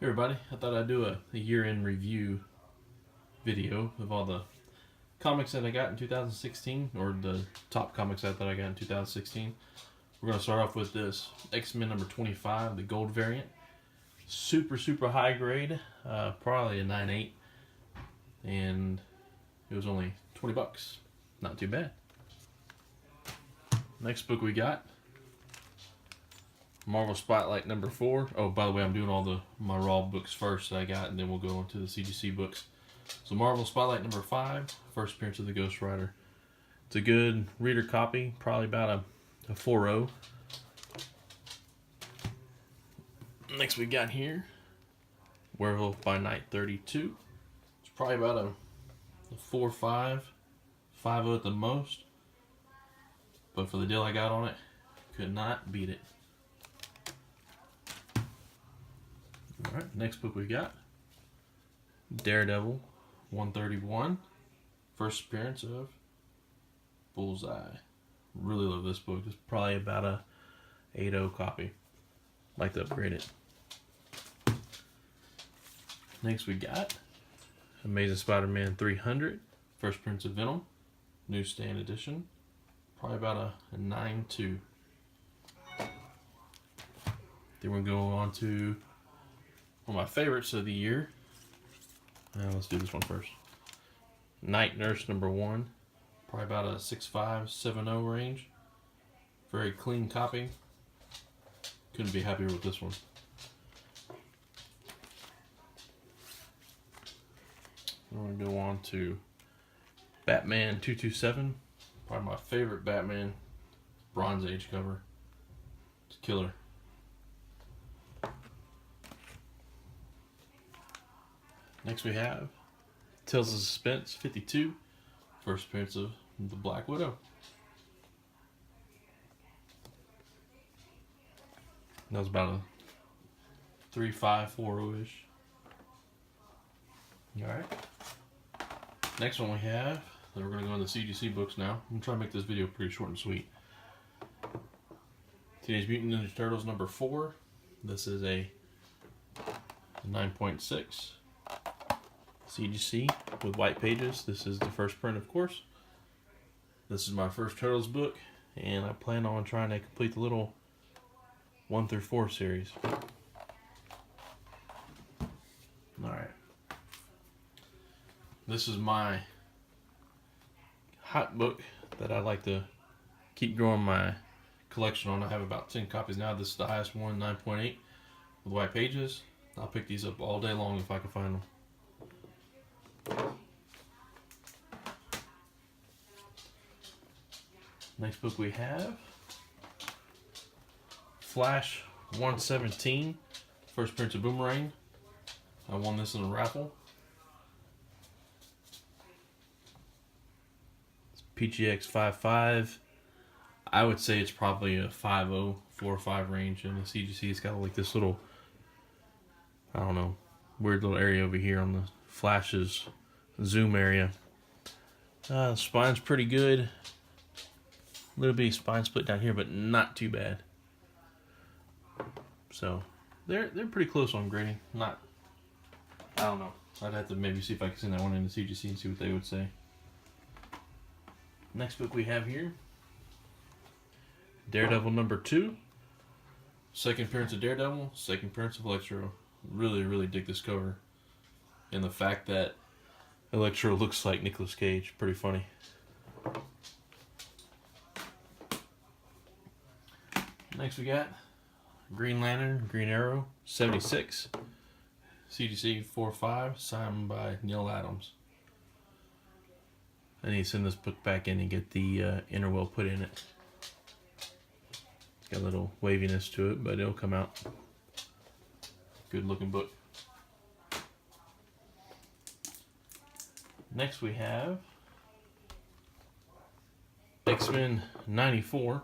Hey everybody, I thought I'd do a year-end review video of all the comics that I got in 2016, or the top comics I thought I got in 2016. We're going to start off with this X-Men number 25, the gold variant. Super high grade, probably a 9.8, and it was only 20 bucks. Not too bad. Next book we got, Marvel Spotlight number 4. Oh, by the way, I'm doing all my Raw books first that I got, and then we'll go into the CGC books. So Marvel Spotlight number 5, first appearance of the Ghost Rider. It's a good reader copy, probably about a 4.0. Next we got here, Werewolf by Night 32. It's probably about a 4.5, 5.0 at the most. But for the deal I got on it, could not beat it. Alright, next book we got, Daredevil 131, first appearance of Bullseye. Really love this book. It's probably about a 8.0 copy. Like to upgrade it. Next we got Amazing Spider-Man 300, first appearance of Venom, newsstand edition. Probably about a 9.2. Then we'll go on to one of my favorites of the year. Let's do this one first. Night Nurse number 1. Probably about a 6.5, 7.0 range. Very clean copy. Couldn't be happier with this one. I'm going to go on to Batman 227. Probably my favorite Batman Bronze Age cover. It's killer. Next we have Tales of Suspense 52, first appearance of the Black Widow. That was about a 3.5, 4.0-ish. Alright. Next one we have, then we're going to go into the CGC books now. I'm going to try to make this video pretty short and sweet. Teenage Mutant Ninja Turtles number 4. This is a 9.6. CGC with white pages. This is the first print, of course. This is my first Turtles book, and I plan on trying to complete the little 1 through 4 series. Alright. This is my hot book that I like to keep growing my collection on. I have about 10 copies now. This is the highest one, 9.8, with white pages. I'll pick these up all day long if I can find them. Next book we have Flash 117, first appearance of Boomerang. I won this in a raffle. It's PGX 5.5. I would say it's probably a 5.0, 4 or 5 range. And the CGC, it's got like this little, I don't know, weird little area over here on the Flash's zoom area. The spine's pretty good. A little bitty spine split down here, but not too bad. So they're pretty close on grading. Not, I don't know. I'd have to maybe see if I can send that one into CGC and see what they would say. Next book we have here, Daredevil number 2. Second appearance of Daredevil, second appearance of Electro. Really dig this cover. And the fact that Electro looks like Nicolas Cage. Pretty funny. Next we got Green Lantern, Green Arrow, 76. CGC 4.5, signed by Neil Adams. I need to send this book back in and get the inner wheel put in it. It's got a little waviness to it, but it'll come out. Good looking book. Next we have X-Men 94.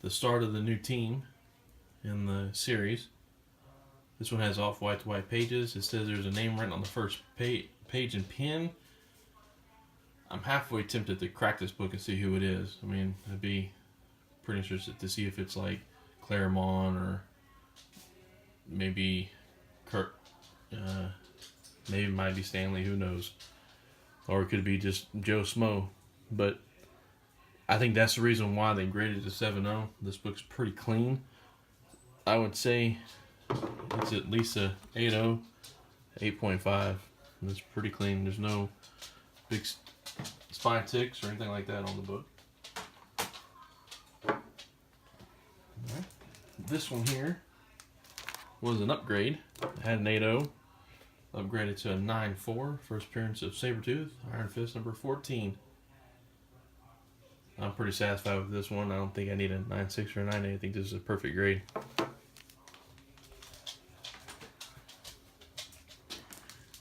The start of the new team in the series. This one has off-white to white pages. It says there's a name written on the first page in pen. I'm halfway tempted to crack this book and see who it is. I mean, I'd be pretty interested to see if it's like Claremont or maybe Kurt, maybe it might be Stanley, who knows, or it could be just Joe Smo, but I think that's the reason why they graded it to 7.0. This book's pretty clean. I would say it's at least a 8.0, 8.5. It's pretty clean. There's no big spine ticks or anything like that on the book. Right. This one here was an upgrade. It had an 8.0, upgraded to a 9.4. First appearance of Sabretooth, Iron Fist number 14. I'm pretty satisfied with this one. I don't think I need a 9.6 or a 9.8. I think this is a perfect grade.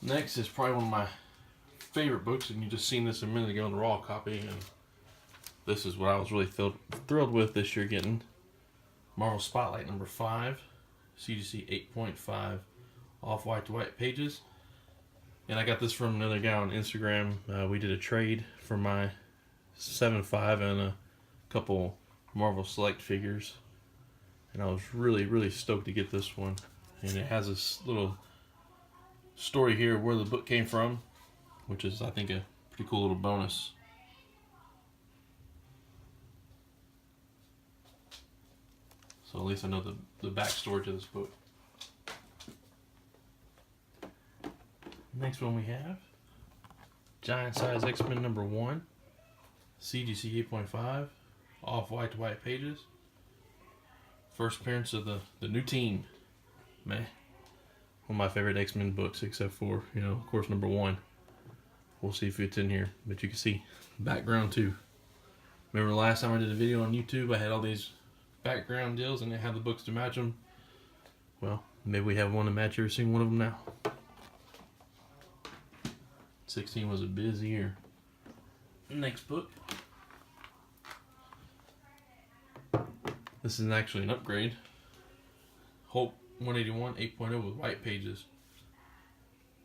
Next is probably one of my favorite books, and you just seen this a minute ago in the raw copy, and this is what I was really thrilled with this year getting. Marvel Spotlight number 5, CGC 8.5, off-white to white pages. And I got this from another guy on Instagram. We did a trade for my 7.5 and a couple Marvel Select figures, and I was really stoked to get this one. And it has this little story here where the book came from, which is, I think, a pretty cool little bonus. So at least I know the backstory to this book. Next one we have Giant Size X-Men number 1, CGC 8.5, off-white to white pages. First appearance of the new team. Man, one of my favorite X-Men books, except for, of course, number 1. We'll see if it's in here, but you can see background too. Remember the last time I did a video on YouTube, I had all these background deals and they had the books to match them. Well, maybe we have one to match every single one of them now. 16 was a busy year. Next book. This is actually an upgrade. Hulk 181 8.0 with white pages.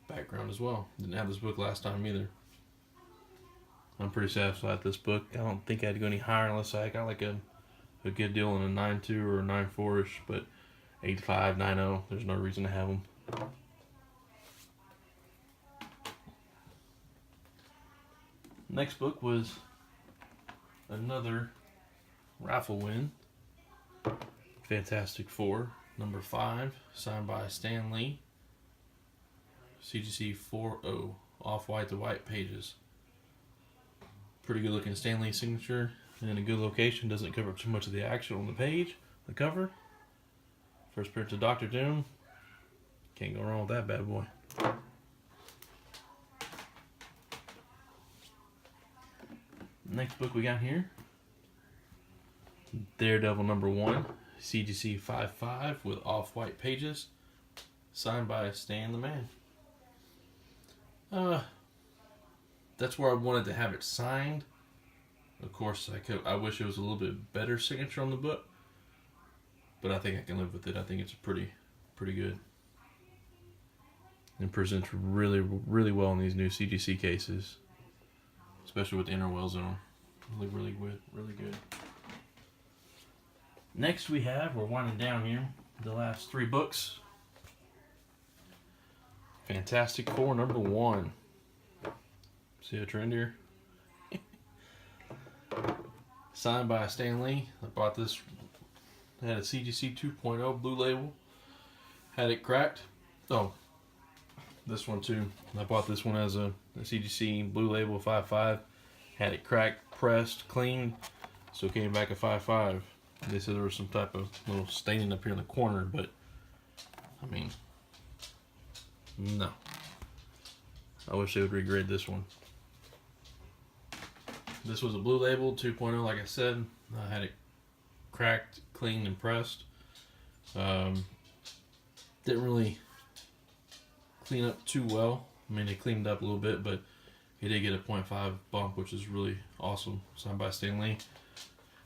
Background as well. Didn't have this book last time either. I'm pretty satisfied with this book. I don't think I'd go any higher unless I got like a good deal on a 9.2 or a 9.4-ish, but 8.5, 9.0, there's no reason to have them. Next book was another raffle win. Fantastic Four, number 5, signed by Stan Lee. CGC 4.0, off-white to white pages. Pretty good looking Stan Lee signature, and in a good location. Doesn't cover up too much of the action on the page, the cover. First appearance of Dr. Doom. Can't go wrong with that bad boy. Next book we got here, Daredevil number 1, CGC 5.5 with off-white pages, signed by Stan the Man. That's where I wanted to have it signed. Of course, I wish it was a little bit better signature on the book, but I think I can live with it. I think it's pretty good. And presents really well in these new CGC cases, especially with the inner well zone. Really good. Next we're winding down here, the last 3 books. Fantastic Four number 1. See a trend here? Signed by Stan Lee. I bought this. It had a CGC 2.0 blue label. Had it cracked. Oh, this one too. I bought this one as a CGC blue label 5.5. Had it cracked, pressed, cleaned, so it came back a 5.5. They said there was some type of little staining up here in the corner, but I mean, no. I wish they would regrade this one. This was a blue label 2.0, like I said. I had it cracked, cleaned, and pressed. Didn't really clean up too well. I mean, it cleaned up a little bit, but he did get a 0.5 bump, which is really awesome. Signed by Stan Lee.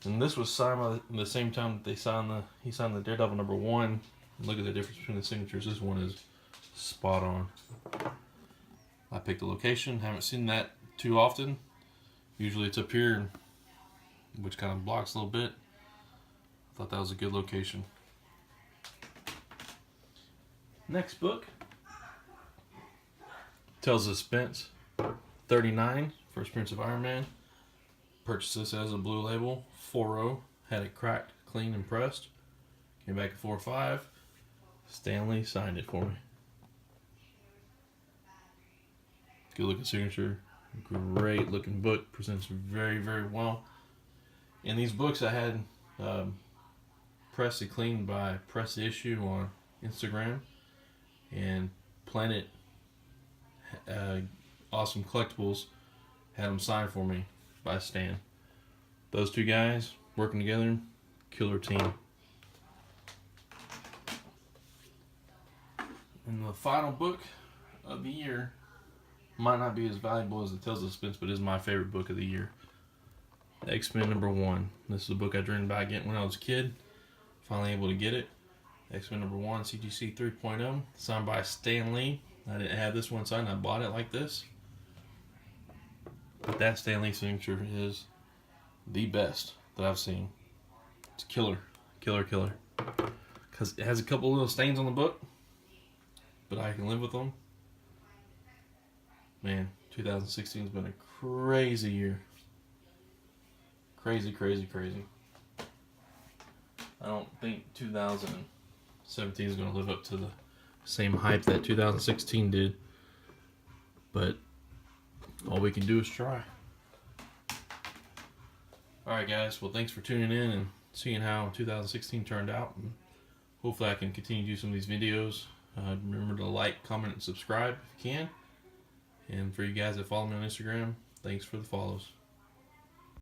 And this was signed by the same time that he signed the Daredevil number 1. Look at the difference between the signatures. This one is spot on. I picked a location. Haven't seen that too often. Usually it's up here, which kind of blocks a little bit. I thought that was a good location. Next book, Tales of Suspense 39, First Prince of Iron Man. Purchased this as a blue label, 4.0. Had it cracked, clean, and pressed. Came back at 4.5. Stan Lee signed it for me. Good looking signature. Great looking book. Presents very, very well. In these books I had pressed and cleaned by Press the Issue on Instagram. And Planet Awesome Collectibles had them signed for me by Stan. Those two guys working together, killer team. And the final book of the year might not be as valuable as the Tales of Suspense, but is my favorite book of the year. X-Men #1. This is a book I dreamed about getting when I was a kid. Finally able to get it. X-Men #1, CGC 3.0, signed by Stan Lee. I didn't have this one signed, I bought it like this. But that Stan Lee signature is the best that I've seen. It's killer. Killer, killer. Because it has a couple little stains on the book, but I can live with them. Man, 2016 has been a crazy year. Crazy, crazy, crazy. I don't think 2017 is going to live up to the same hype that 2016 did. But all we can do is try. Alright guys, well thanks for tuning in and seeing how 2016 turned out. And hopefully I can continue to do some of these videos. Remember to like, comment, and subscribe if you can. And for you guys that follow me on Instagram, thanks for the follows.